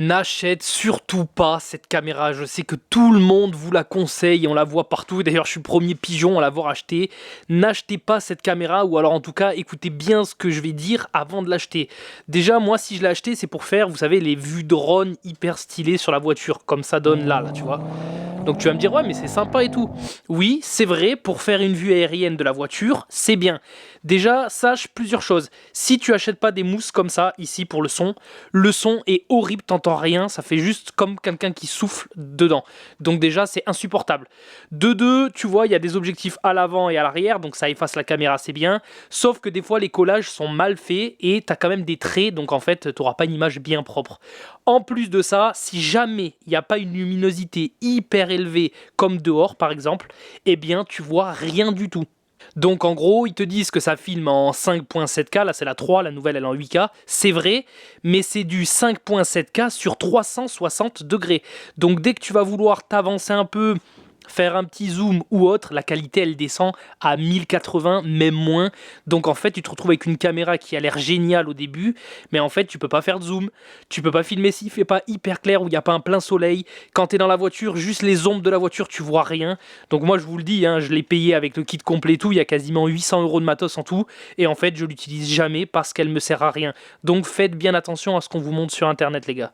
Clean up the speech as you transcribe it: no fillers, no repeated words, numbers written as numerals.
N'achète surtout pas cette caméra, je sais que tout le monde vous la conseille et on la voit partout, d'ailleurs je suis le premier pigeon à l'avoir acheté. N'achetez pas cette caméra, ou alors en tout cas écoutez bien ce que je vais dire avant de l'acheter. Déjà moi si je l'ai acheté c'est pour faire, vous savez, les vues drone hyper stylées sur la voiture, comme ça donne là tu vois. Donc tu vas me dire ouais mais c'est sympa et tout. Oui c'est vrai, pour faire une vue aérienne de la voiture c'est bien. Déjà sache plusieurs choses. Si tu achètes pas des mousses comme ça ici pour le son est horrible, t'entends rien, ça fait juste comme quelqu'un qui souffle dedans. Donc déjà c'est insupportable. De deux, tu vois il y a des objectifs à l'avant et à l'arrière, donc ça efface la caméra, c'est bien. Sauf que des fois les collages sont mal faits et t'as quand même des traits, donc en fait t'auras pas une image bien propre. En plus de ça, si jamais il n'y a pas une luminosité hyper élevée comme dehors par exemple, eh bien tu vois rien du tout. Donc en gros, ils te disent que ça filme en 5.7K, là c'est la 3, la nouvelle elle est en 8K, c'est vrai, mais c'est du 5.7K sur 360 degrés. Donc dès que tu vas vouloir t'avancer un peu, faire un petit zoom ou autre, la qualité elle descend à 1080, même moins. Donc en fait tu te retrouves avec une caméra qui a l'air géniale au début, mais en fait tu peux pas faire de zoom, tu peux pas filmer s'il fait pas hyper clair ou il n'y a pas un plein soleil. Quand tu es dans la voiture, juste les ombres de la voiture tu vois rien. Donc moi je vous le dis, hein, je l'ai payé avec le kit complet et tout, il y a quasiment 800 € de matos en tout, et en fait je l'utilise jamais parce qu'elle me sert à rien. Donc faites bien attention à ce qu'on vous montre sur internet les gars.